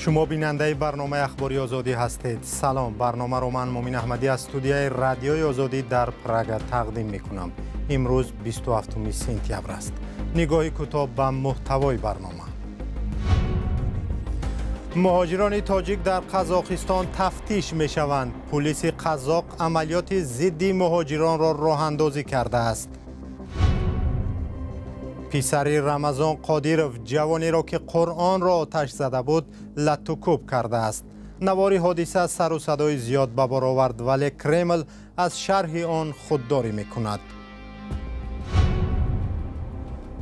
شما بیننده برنامه اخباری آزادی هستید. سلام، برنامه رو من مومین احمدی از استودیوی رادیوی آزادی در پراگ تقدیم میکنم. امروز 27 سپتامبر است. نگاهی کوتاه به محتوای برنامه. مهاجران تاجیک در قزاقستان تفتیش میشوند. پلیس قزاق عملیات ضد مهاجران را راه اندازی کرده است. پسری رمضان قادیروف جوانی را که قرآن را آتش زده بود لط و کوب کرده است. نواری حادثه سر و صدای زیاد به بار آورد، ولی کرمل از شرح آن خودداری میکند.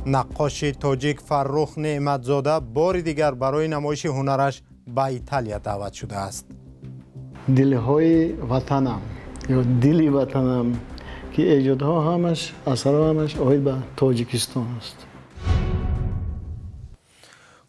نقاش تاجیک فرخ نعمتزاده بار دیگر برای نمایش هنرش به ایتالیا دعوت شده است. دلهای وطنم یا دلی وطنم که ایجادها همش اثرها همش آید به تاجیکستان است.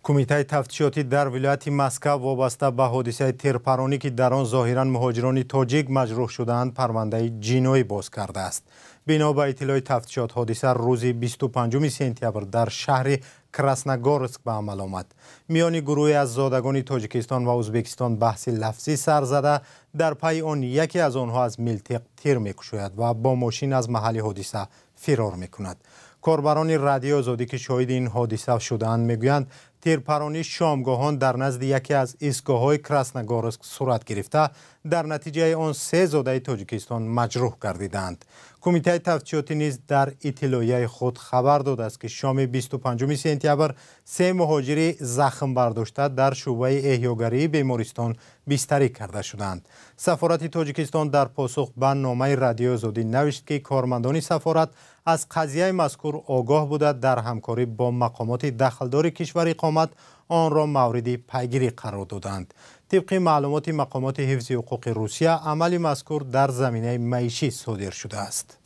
کمیته تفتیشاتی در ولایت مسکو وابسته به حادثه تیرپرانی که در آن ظاهرا مهاجران تاجیک مجروح شدند پرونده جنایی باز کرده است. بنا به اطلاع تفتیشات حادثه روز 25 سپتامبر در شهر کراسنگورسک به عمل آمد. میان گروهی از زادگان تاجیکستان و ازبکستان بحث لفظی سر زده، در پی آن یکی از آنها از ملتق تیر میکشاید و با ماشین از محل حادثه فرار میکند. کاربران رادیو آزادی که شاهد این حادثه شدند میگویند تیرپرانی شامگاهان در نزد یکی از ایستگاه‌های کراسنگورسک صورت گرفته، در نتیجه آن 3 زاده تاجیکستان مجروح گردیدند. کمیته تفتیشاتی نیز در اطلاعیه خود خبر داده است که شام 25 سپتامبر 3 مهاجر زخم برداشته در شعبه احیاگری بیمارستان بستری کرده شدند. سفارت تاجیکستان در پاسخ به نامه رادیو آزادی نوشت که کارمندان سفارت از قضیه مذکور آگاه بوده، در همکاری با مقامات دخلدار کشور اقامت آن را مورد پیگیری قرار دادند. طبق معلومات مقامات حفظ حقوق روسیه، عمل مذکور در زمینه معیشی صادر شده است.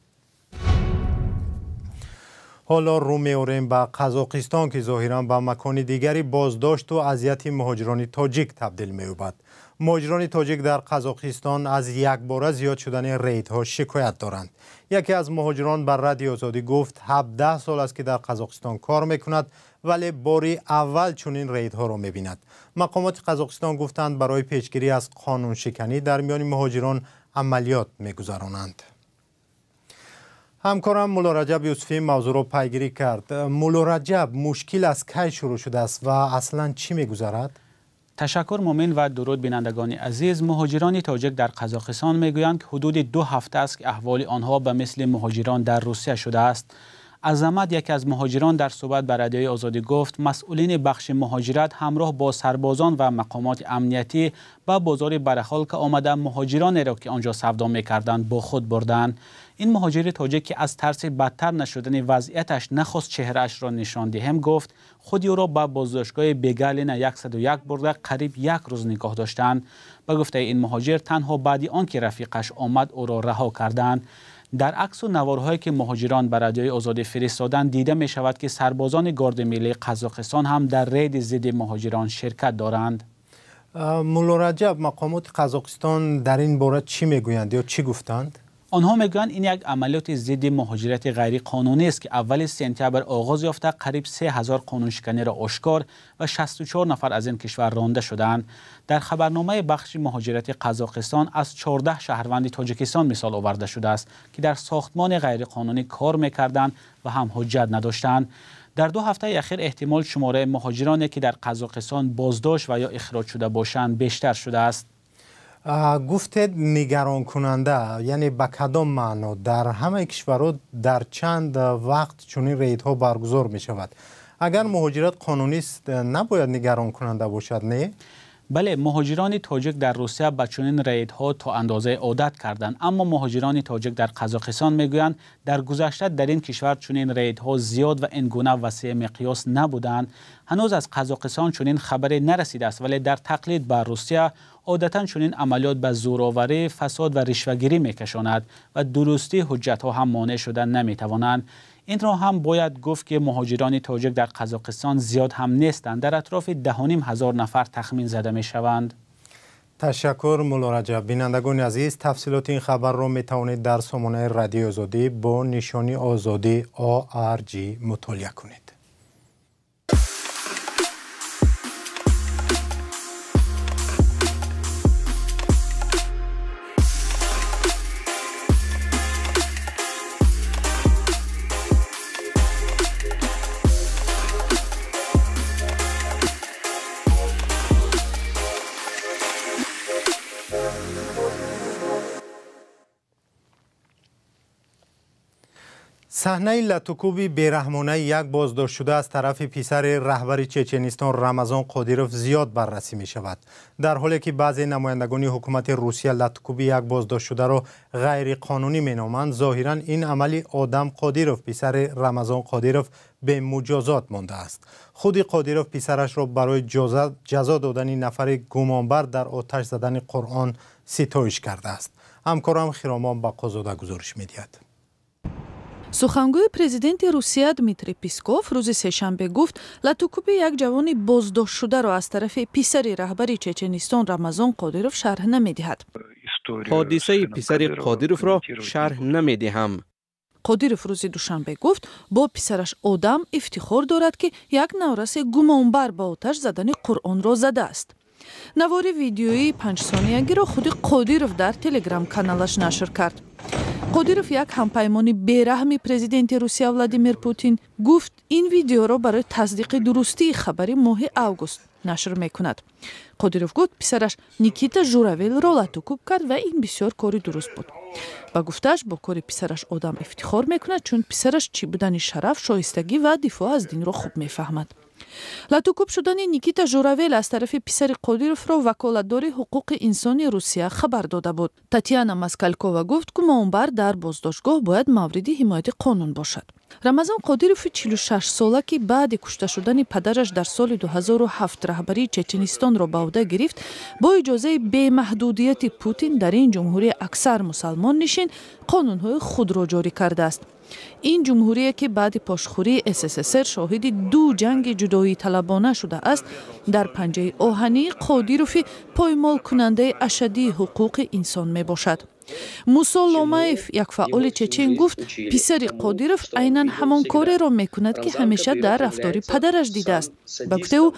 حالا رو می‌آوریم به قزاقستان که ظاهراً به مکان دیگری بازداشت و اذیت مهاجران تاجیک تبدیل می‌یابد. مهاجران تاجیک در قزاقستان از یک باره زیاد شدن ریدها شکایت دارند. یکی از مهاجران بر رادیو آزادی گفت 17 سال است که در قزاقستان کار می‌کند، ولی باری اول چنین ریدها را می‌بیند. مقامات قزاقستان گفتند برای پیشگیری از قانون شکنی در میان مهاجران عملیات می‌گذرانند. همکارم مولا رجب یوسفی موضوع را پیگیری کرد. مولا رجب، مشکل از کی شروع شده است و اصلا چی می‌گذرد؟ تشکر مومن و درود بینندگان عزیز. مهاجران تاجیک در قزاقستان میگویند که حدود 2 هفته است که احوال آنها به مثل مهاجران در روسیه شده است. عظمت، یکی از مهاجران، در صحبت به رادیوی آزادی گفت مسئولین بخش مهاجرت همراه با سربازان و مقامات امنیتی به بازار برخال که آمده مهاجرانی را که آنجا سودا می‌کردند با خود بردند. این مهاجر تاجیک که از ترس بدتر نشدن وضعیتش نخواست چهرهش را نشان دهم، گفت خودی او را به بازداشتگاه بیگالین 101 برده قریب 1 روز نگاه داشتند. به گفته این مهاجر تنها بعد آنکه رفیقش آمد او را رها کردند. در عکس و نوارهایی که مهاجران به رادیوی آزادی فرستادند دیده می شود که سربازان گارد ملی قزاقستان هم در رید ضد مهاجران شرکت دارند. مولا رجب، مقامات قزاقستان در این باره چی میگویند یا چی گفتند؟ آنها میگویند این یک عملیات ضد مهاجرت غیر قانونی است که اول سپتامبر آغاز یافته، قریب 3000 قانون شکنی را آشکار و 64 نفر از این کشور رانده شدند. در خبرنامه بخش مهاجرت قزاقستان از 14 شهروند تاجیکستان مثال آورده شده است که در ساختمان غیر قانونی کار میکردند و هم حجت نداشتند. در 2 هفته اخیر احتمال شماره مهاجرانی که در قزاقستان بازداشت و یا اخراج شده باشند بیشتر شده است. گفتید نگران کننده، یعنی به کدام معنا؟ در همه کشورها در چند وقت چنین ریدها برگزار می شود. اگر مهاجرت قانونی است نباید نگران کننده باشد، نه؟ بله، مهاجران تاجیک در روسیه به چنین ریدها تا اندازه عادت کردند، اما مهاجران تاجیک در قزاقستان میگویند در گذشته در این کشور چنین ریدها زیاد و اینگونه وسیع مقیاس نبودند. هنوز از قزاقستان چنین خبری نرسیده است، ولی در تقلید به روسیه عادتا چنین عملیات به زورآوری، فساد و رشوه‌گیری میکشاند و درستی حجت‌ها هم مانع شدن نمیتوانند. این را هم باید گفت که مهاجران تاجیک در قزاقستان زیاد هم نیستند، در اطراف 10,500 نفر تخمین زده می شوند. تشکر مولا رجب. بینندگان عزیز، تفصیلات این خبر را می توانید در سامانه رادیو آزادی با نشانی آزادی ARG مطالعه کنید. صحنه لطوکوبی بیرحمانه یک بازداشت شده از طرف پسر رهبر چچنیستان رمضان قادیروف زیاد بررسی می شود. در حالی که بعضی نمایندگان حکومت روسیه لطوکوبی یک بازداشت شده را غیر قانونی می نامند، ظاهرا این عملی آدم قادیروف پسر رمضان قادیروف به مجازات مانده است. خود قادیروف پسرش را برای جزا دادن نفر گمانبر در آتش زدن قرآن ستایش کرده است. همکارم خیرامان بقازاده گزارش می دهد. سخنگوی پرزیدنت روسیه دمیتری پیسکوف روز سه‌شنبه گفت لطوکوبی یک جوان بازداشت شده را از طرف پسر رهبر چچنیستان رمضان قادیروف شرح نمی‌دهد. حادثه پسر قادیروف را شرح نمی‌دهم. قادیروف روز دوشنبه گفت با پسرش آدم افتخار دارد که یک نورس گمانبر با آتش زدن قرآن را زده است. نوار ویدیویی 5 ثانیه‌ای را خود قادیروف در تلگرام کانالش نشر کرد. قادیروف یک همپیمان بیرحم پرزیدنت روسیه ولادیمیر پوتین گفت این ویدیو را برای تصدیق درستی خبری ماه اوگوست نشر میکند. قادیروف گفت پسرش نیکیتا ژوراویل را لطوکوب کرد و این بسیار کاری درست بود. با گفتش با کاری پسرش آدم افتخار میکند چون پسرش چی بودن شرف، شایستگی و دفاع از دین را خوب میفهمد. لطوکوب شدن نیکیتا ژوراویل از طرف پسر قادیروف را وکالتدار حقوق انسانی روسیه خبر داده بود. تاتیانا ماسکالکووا گفت که گمانبر در بازداشتگاه باید مورد حمایت قانون باشد. رمضان قادیروف 46 ساله که بعد کشته شدن پدرش در سال 2007 رهبری چچنیستان را به عهده گرفت، با اجازه بی‌محدودیت پوتین در این جمهوری اکثر مسلمان نشین قانون‌های خود را جاری کرده است. این جمهوری که بعد پاشخوری SSSR شاهد 2 جنگ جدایی طلبانه شده است، در پنجه آهنی قادیروف پایمال کننده اشدی حقوق انسان می باشد. موسا لومایف یک فعال چچن گفت پسر قادیروف عیناً همان کاری را می کند که همیشه در رفتار پدرش دیده است. با گفته او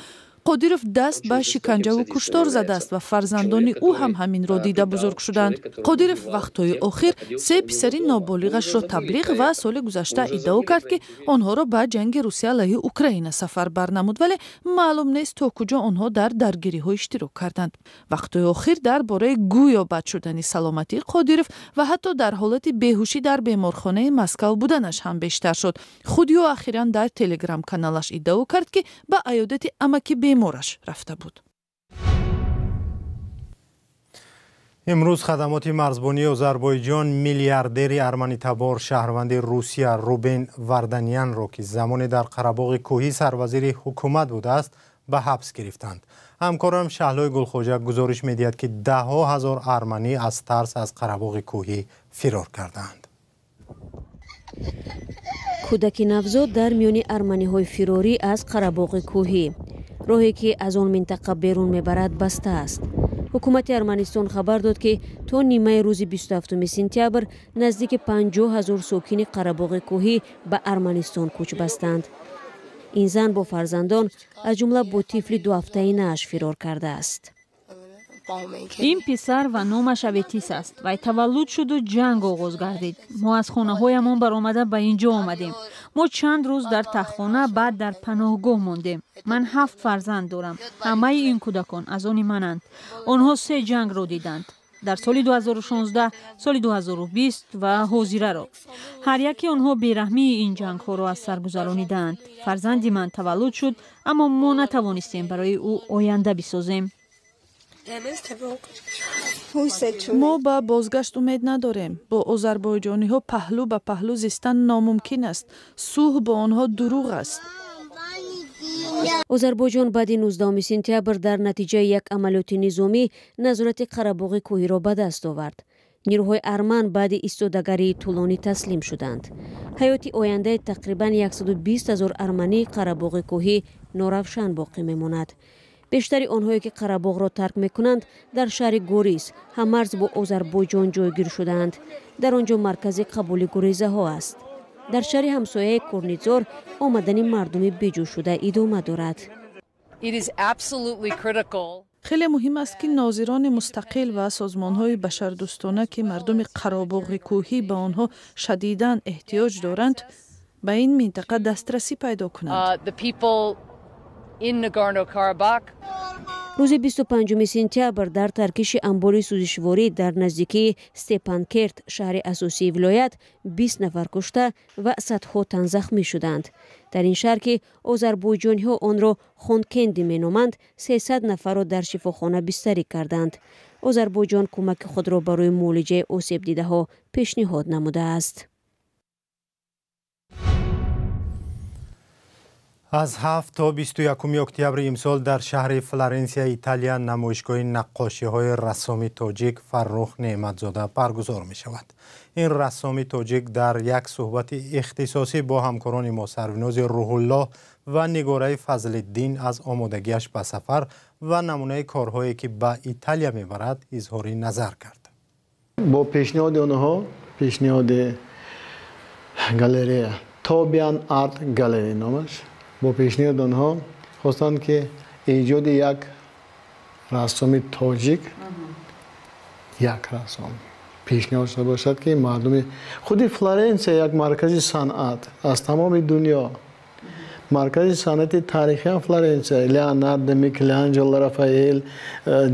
قادیروف دست به شکنجه و کشتار زده است و فرزندان او هم همین را دیده بزرگ شدند. قادیروف وقتهای آخر 3 پسر نابالغش را تبلیغ و سال گذشته ادعا کرد که آنها را به جنگ روسیه علیه اوکراین سفر برنمود، ولی معلوم نیست تا کجا آنها در درگیری ها اشتراک کردند. وقتهای آخر درباره گویا بد شدن سلامتی قادیروف و حتی در حالت بیهوشی در بیمارخانه مسکو بودنش هم بیشتر شد. خودی او اخیراً در تلگرام کانالش ادعا کرد که به عیادت امکی بیمارش رفته بود. امروز خدمات مرزبانی آذربایجان میلیاردر ارمنی تبار شهروند روسیه روبن وردانیان را که زمانی در قره‌باغ کوهی سروزیر حکومت بوده است به حبس گرفتند. همکارم شهلای گلخوجه گزارش می‌دهد که 10,000 ارمنی از ترس از قره‌باغ کوهی فرار کردند. کودک نوزاد در میان ارمنی‌های فراری از قره‌باغ کوهی، راهی که از آن منطقه بیرون میبرد بسته است. حکومت ارمنستان خبر داد که تا نیمه روز 27 سپتامبر نزدیک 50,000 ساکن قره‌باغ کوهی به ارمنستان کوچ بستند. این زن با فرزندان از جمله با طفل 2 هفته‌اش فرار کرده است. این پسر و نامش اوتیس است. وی تولد شد و جنگ آغاز گردید. ما از خانه هایمان برآمده به اینجا آمدیم. ما چند روز در تختخانه، بعد در پناهگاه ماندیم. من 7 فرزند دارم. همه این کودکان از آن منند. آنها 3 جنگ را دیدند. در سال 2016، سال 2020 و حاضره را. هر یکی آنها بیرحمی این جنگ ها را از سر گذرانیدند. فرزندی من تولد شد، اما ما نتوانستیم برای او آینده بسازیم. ما به بازگشت امید نداریم. با آذربایجانی ها پهلو به پهلو زیستن ناممکن است. صلح با آنها دروغ است. آذربایجان بعد 19 سپتامبر در نتیجه یک عملیات نظامی نظارت قره‌باغ کوهی را به دست آورد. نیروهای ارمن بعد ایستادگی طولانی تسلیم شدند. حیات آینده تقریبا 120,000 ارمنی قره‌باغ کوهی ناروشن باقی میماند. بیشتری آنهایی که قره‌باغ را ترک میکنند در شهر گوریس هممرز با آذربایجان جایگیر شدند. در آنجا مرکز قبول گریزه ها است. در شهر همسایه کورنیزار آمدن مردم بیجو شده ادامه دارد. خیلی مهم است که ناظران مستقل و سازمان‌های بشردوستانه که مردم قره‌باغ کوهی به آنها شدیداً احتیاج دارند به این منطقه دسترسی پیدا کنند. روز 25 سپتامبر در ترکیش انبار سوزشواری در نزدیکی استپانکرت شهر اساسی ولایت 20 نفر کشته و صدها تن زخمی شدند. در این شهر که آذربایجانی‌ها آن را خونکندی مینامند 300 نفر را در شفاخانه بستری کردند. آذربایجان کمک خود را برای معالجه آسیب دیده‌ها پیشنهاد نموده است. از 7 تا 21 اکتبر امسال در شهر فلورانسیا ایتالیا نمایشگاه نقاشی‌های رسامی تاجیک فرخ نعمتزاده برگزار می شود. این رسامی تاجیک در یک صحبت اختصاصی با همکاران ما سروناز روح الله و نگاره فضل الدین از آمادگیش به سفر و نمونه کارهایی که به ایتالیا میبرد اظهار نظر کرد. با پیشنهاد آنها، پیشنهاد گالری توبیان آرت گالری نامش، با پیشنهاد آنها خواستند که ایجاد یک رسامی تاجیک، یک رسام پیشنهاد شده باشد که مردم خود فلورانسیا یک مرکز صنعت از تمام دنیا، مرکز صنعت تاریخی فلورانسیا، لیوناردو، میکلانجلو، رافائل،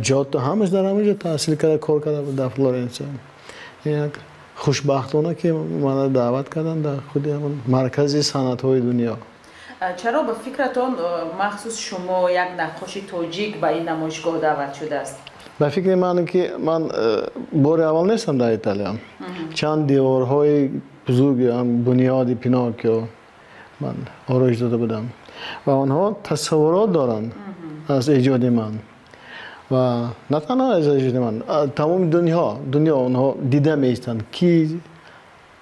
جوتو همش در همونجا تحصیل کرده، کار کرده در فلورانسیا. یک خوشبختانه که ما دعوت کردن در خود مرکز صنعت‌های دنیا. چرا به فکرتون مخصوص شما یک نقاشی تاجیک به این نمایشگاه دعوت شده است؟ به فکر من که من بار اول نیستم در ایتالیا. چند دیوارهای بزرگ هم بنیاد پیناکیو من آرایش داده بودم و آنها تصورات دارند از ایجاد من و نه تنها از ایجاد من، تمام دنیا آنها دیده میستند کی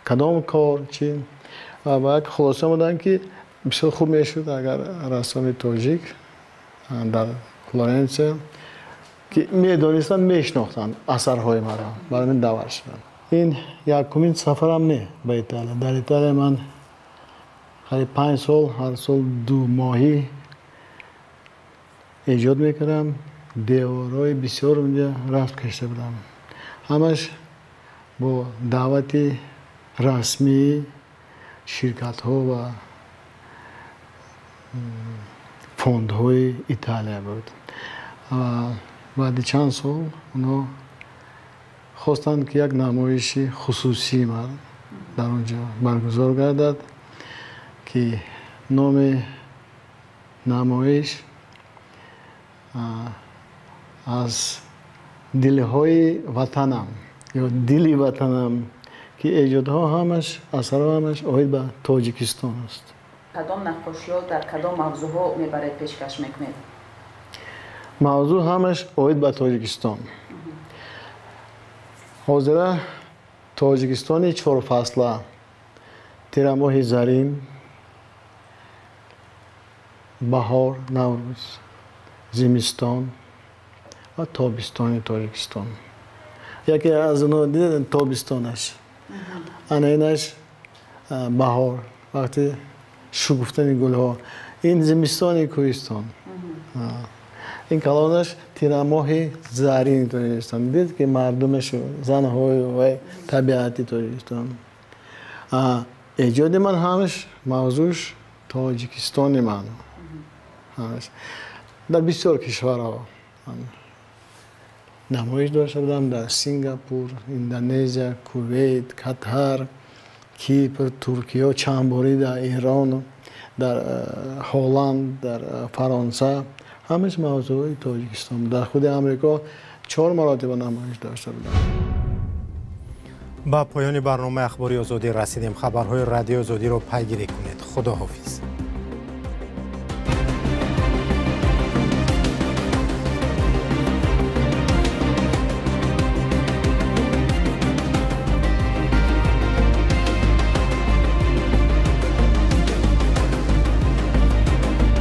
کدام کار چی و باید خلاصه بودن که بسیار خوب میشد اگر رسام تاجیک در فلورانسیا که میدانستن میشناختن اثرهای مرا برای من دعوت شدن. این یکمین سفرم نه به ایتالیا. در ایتالیا من قریب 5 سال هر سال 2 ماهی ایجاد میکردم. دیوارهای بسیار اونجا رفت کشته بودم، همش با دعوت رسمی شرکت ها و فوند های ایتالیا بود. بعد چند سال اونا خواستند که یک نمایش خصوصی من در اونجا برگزار گردد که نام نمایش از دلهای وطنم یا دلی وطنم که ایجادها همش اثرها همش آید به تاجیکستان است. کدام نقاشی‌ها در کدام موضوعها میبرید پیشکش میکنید؟ موضوع همش آید به تاجیکستان. حاضره تاجیکستانی 4 فصله، تیر ماه زرین، بهار، نوروز، زمستان و تابستان تاجیکستان. یکی از اونها دیدن تابستانش، اینش بهار وقتی شکفتن گلها، این زمستان کوهستان. این کلانش تیر ماه زرین تاجیکستان. دید که مردمش زنهای و طبیعتی تاجیکستان. ایجاد من همش موضوعش تاجیکستان من همش. در بسیار کشورها نمایش داشته بودم، در سینگاپور، اندونزیا، کویت، قطر، کیپر، ترکیه، چند باری در ایران، در هلند، در فرانسه، همش موضوع تاجیکستان. در خود امریکا 4 مراتب نمایش داشته بودم. با پایان برنامه اخباری آزادی رسیدیم. خبرهای رادیو آزادی رو پیگیری کنید. خداحافظ.